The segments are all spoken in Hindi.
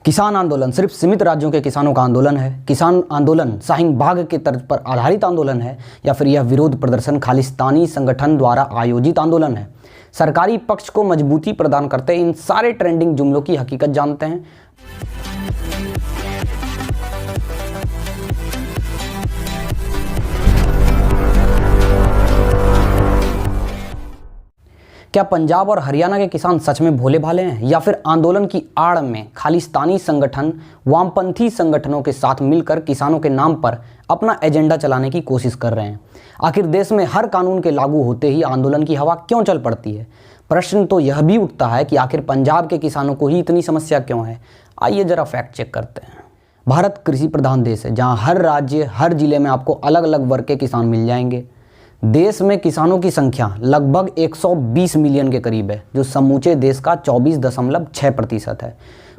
किसान आंदोलन सिर्फ सीमित राज्यों के किसानों का आंदोलन है? किसान आंदोलन शाहीन बाग के तर्ज पर आधारित आंदोलन है या फिर यह विरोध प्रदर्शन खालिस्तानी संगठन द्वारा आयोजित आंदोलन है? सरकारी पक्ष को मजबूती प्रदान करते इन सारे ट्रेंडिंग जुमलों की हकीकत जानते हैं। क्या पंजाब और हरियाणा के किसान सच में भोले भाले हैं या फिर आंदोलन की आड़ में खालिस्तानी संगठन वामपंथी संगठनों के साथ मिलकर किसानों के नाम पर अपना एजेंडा चलाने की कोशिश कर रहे हैं? आखिर देश में हर कानून के लागू होते ही आंदोलन की हवा क्यों चल पड़ती है? प्रश्न तो यह भी उठता है कि आखिर पंजाब के किसानों को ही इतनी समस्या क्यों है? आइए जरा फैक्ट चेक करते हैं। भारत कृषि प्रधान देश है जहाँ हर राज्य हर जिले में आपको अलग अलग वर्ग के किसान मिल जाएंगे। देश में किसानों की संख्या लगभग 120 मिलियन के करीब है, जो समूचे देश का 24.6% है।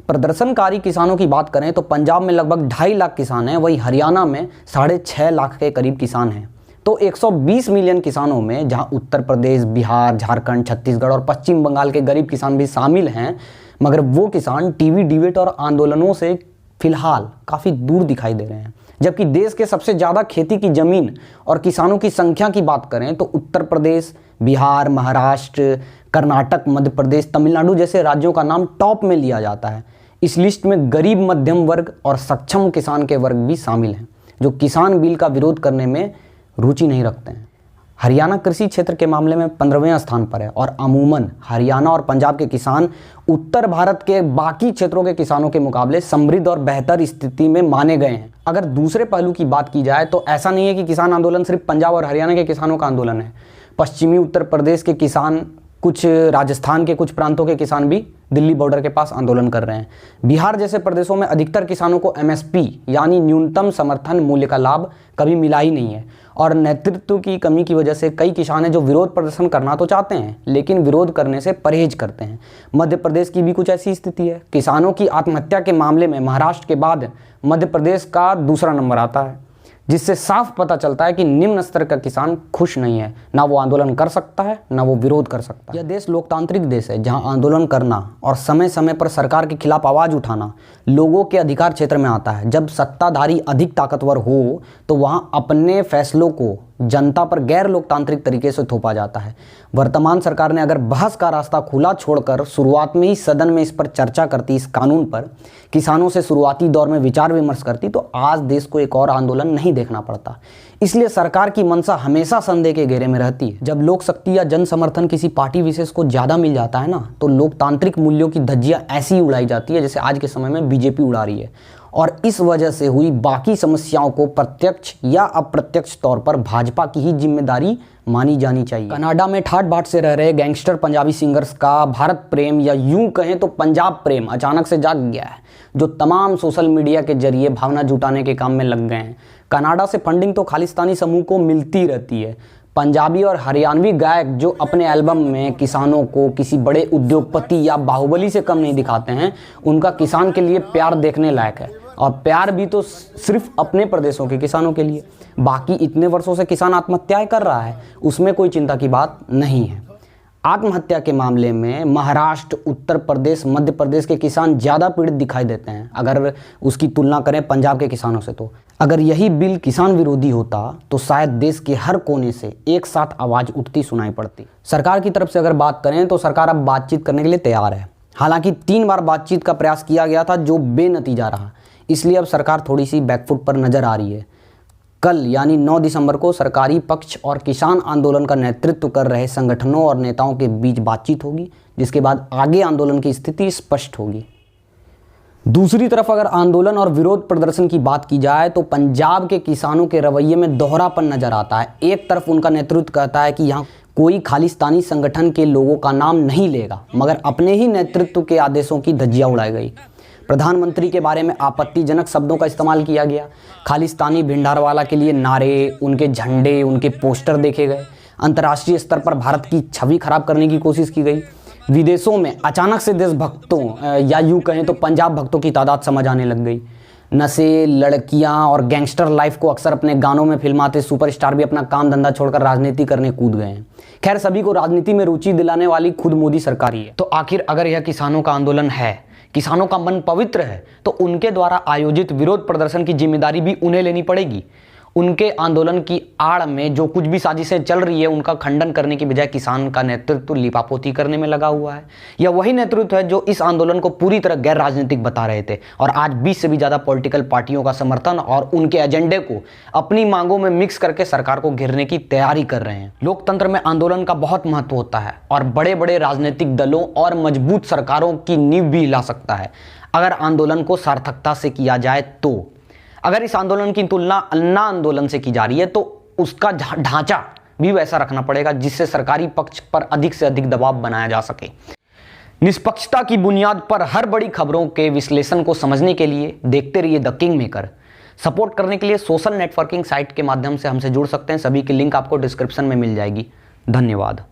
प्रदर्शनकारी किसानों की बात करें तो पंजाब में लगभग 2.5 लाख किसान हैं, वहीं हरियाणा में 6.5 लाख के करीब किसान हैं। तो 120 मिलियन किसानों में जहां उत्तर प्रदेश, बिहार, झारखंड, छत्तीसगढ़ और पश्चिम बंगाल के गरीब किसान भी शामिल हैं, मगर वो किसान टीवी डिबेट और आंदोलनों से फिलहाल काफ़ी दूर दिखाई दे रहे हैं। जबकि देश के सबसे ज़्यादा खेती की ज़मीन और किसानों की संख्या की बात करें तो उत्तर प्रदेश, बिहार, महाराष्ट्र, कर्नाटक, मध्य प्रदेश, तमिलनाडु जैसे राज्यों का नाम टॉप में लिया जाता है। इस लिस्ट में गरीब, मध्यम वर्ग और सक्षम किसान के वर्ग भी शामिल हैं, जो किसान बिल का विरोध करने में रुचि नहीं रखते हैं। हरियाणा कृषि क्षेत्र के मामले में 15वें स्थान पर है और अमूमन हरियाणा और पंजाब के किसान उत्तर भारत के बाकी क्षेत्रों के किसानों के मुकाबले समृद्ध और बेहतर स्थिति में माने गए हैं। अगर दूसरे पहलू की बात की जाए तो ऐसा नहीं है कि किसान आंदोलन सिर्फ पंजाब और हरियाणा के किसानों का आंदोलन है। पश्चिमी उत्तर प्रदेश के किसान, कुछ राजस्थान के कुछ प्रांतों के किसान भी दिल्ली बॉर्डर के पास आंदोलन कर रहे हैं। बिहार जैसे प्रदेशों में अधिकतर किसानों को MSP यानी न्यूनतम समर्थन मूल्य का लाभ कभी मिला ही नहीं है और नेतृत्व की कमी की वजह से कई किसान हैं जो विरोध प्रदर्शन करना तो चाहते हैं लेकिन विरोध करने से परहेज करते हैं। मध्य प्रदेश की भी कुछ ऐसी स्थिति है। किसानों की आत्महत्या के मामले में महाराष्ट्र के बाद मध्य प्रदेश का दूसरा नंबर आता है, जिससे साफ पता चलता है कि निम्न स्तर का किसान खुश नहीं है। ना वो आंदोलन कर सकता है, ना वो विरोध कर सकता है। यह देश लोकतांत्रिक देश है जहां आंदोलन करना और समय समय पर सरकार के खिलाफ आवाज़ उठाना लोगों के अधिकार क्षेत्र में आता है। जब सत्ताधारी अधिक ताकतवर हो तो वहां अपने फैसलों को जनता पर गैर लोकतांत्रिक तरीके से थोपा जाता है। वर्तमान सरकार ने अगर बहस का रास्ता खुला छोड़कर शुरुआत में ही सदन में इस पर चर्चा करती, इस कानून पर किसानों से शुरुआती दौर में विचार विमर्श करती, तो आज देश को एक और आंदोलन नहीं देखना पड़ता। इसलिए सरकार की मंशा हमेशा संदेह के घेरे में रहती है। जब लोक शक्ति या जन समर्थन किसी पार्टी विशेष को ज़्यादा मिल जाता है ना, तो लोकतांत्रिक मूल्यों की धज्जियाँ ऐसी उड़ाई जाती है जैसे आज के समय में बीजेपी उड़ा रही है और इस वजह से हुई बाकी समस्याओं को प्रत्यक्ष या अप्रत्यक्ष तौर पर भाजपा की ही जिम्मेदारी मानी जानी चाहिए। कनाडा में ठाट बाट से रह रहे गैंगस्टर पंजाबी सिंगर्स का भारत प्रेम या यूं कहें तो पंजाब प्रेम अचानक से जाग गया है, जो तमाम सोशल मीडिया के जरिए भावना जुटाने के काम में लग गए हैं। कनाडा से फंडिंग तो खालिस्तानी समूह को मिलती रहती है। पंजाबी और हरियाणवी गायक जो अपने एल्बम में किसानों को किसी बड़े उद्योगपति या बाहुबली से कम नहीं दिखाते हैं, उनका किसान के लिए प्यार देखने लायक है। और प्यार भी तो सिर्फ अपने प्रदेशों के किसानों के लिए। बाकी इतने वर्षों से किसान आत्महत्याएं कर रहा है, उसमें कोई चिंता की बात नहीं है। आत्महत्या के मामले में महाराष्ट्र, उत्तर प्रदेश, मध्य प्रदेश के किसान ज़्यादा पीड़ित दिखाई देते हैं अगर उसकी तुलना करें पंजाब के किसानों से। तो अगर यही बिल किसान विरोधी होता तो शायद देश के हर कोने से एक साथ आवाज़ उठती सुनाई पड़ती। सरकार की तरफ से अगर बात करें तो सरकार अब बातचीत करने के लिए तैयार है। हालांकि 3 बार बातचीत का प्रयास किया गया था जो बेनतीजा रहा, इसलिए अब सरकार थोड़ी सी बैकफुट पर नजर आ रही है। कल यानी 9 दिसंबर को सरकारी पक्ष और किसान आंदोलन का नेतृत्व कर रहे संगठनों और नेताओं के बीच बातचीत होगी, जिसके बाद आगे आंदोलन की स्थिति स्पष्ट होगी। दूसरी तरफ अगर आंदोलन और विरोध प्रदर्शन की बात की जाए तो पंजाब के किसानों के रवैये में दोहरापन नजर आता है। एक तरफ उनका नेतृत्व कहता है कि यहाँ कोई खालिस्तानी संगठन के लोगों का नाम नहीं लेगा, मगर अपने ही नेतृत्व के आदेशों की धज्जियां उड़ाई गई। प्रधानमंत्री के बारे में आपत्तिजनक शब्दों का इस्तेमाल किया गया। खालिस्तानी भिंडारवाला के लिए नारे, उनके झंडे, उनके पोस्टर देखे गए। अंतर्राष्ट्रीय स्तर पर भारत की छवि खराब करने की कोशिश की गई। विदेशों में अचानक से देशभक्तों या यूं कहें तो पंजाब भक्तों की तादाद समझ आने लग गई। नशे, लड़कियां और गैंगस्टर लाइफ को अक्सर अपने गानों में फिल्माते सुपरस्टार भी अपना काम धंधा छोड़कर राजनीति करने कूद गए हैं। खैर, सभी को राजनीति में रुचि दिलाने वाली खुद मोदी सरकार ही है। तो आखिर अगर यह किसानों का आंदोलन है, किसानों का मन पवित्र है तो उनके द्वारा आयोजित विरोध प्रदर्शन की जिम्मेदारी भी उन्हें लेनी पड़ेगी। उनके आंदोलन की आड़ में जो कुछ भी साजिशें चल रही है उनका खंडन करने की बजाय किसान का नेतृत्व लिपापोती करने में लगा हुआ है। यह वही नेतृत्व है जो इस आंदोलन को पूरी तरह गैर राजनीतिक बता रहे थे और आज 20 से भी ज्यादा पॉलिटिकल पार्टियों का समर्थन और उनके एजेंडे को अपनी मांगों में मिक्स करके सरकार को घेरने की तैयारी कर रहे हैं। लोकतंत्र में आंदोलन का बहुत महत्व होता है और बड़े बड़े राजनीतिक दलों और मजबूत सरकारों की नींव भी हिला सकता है अगर आंदोलन को सार्थकता से किया जाए तो। अगर इस आंदोलन की तुलना अन्ना आंदोलन से की जा रही है तो उसका ढांचा भी वैसा रखना पड़ेगा जिससे सरकारी पक्ष पर अधिक से अधिक दबाव बनाया जा सके। निष्पक्षता की बुनियाद पर हर बड़ी खबरों के विश्लेषण को समझने के लिए देखते रहिए द किंग मेकर। सपोर्ट करने के लिए सोशल नेटवर्किंग साइट के माध्यम से हमसे जुड़ सकते हैं। सभी की लिंक आपको डिस्क्रिप्शन में मिल जाएगी। धन्यवाद।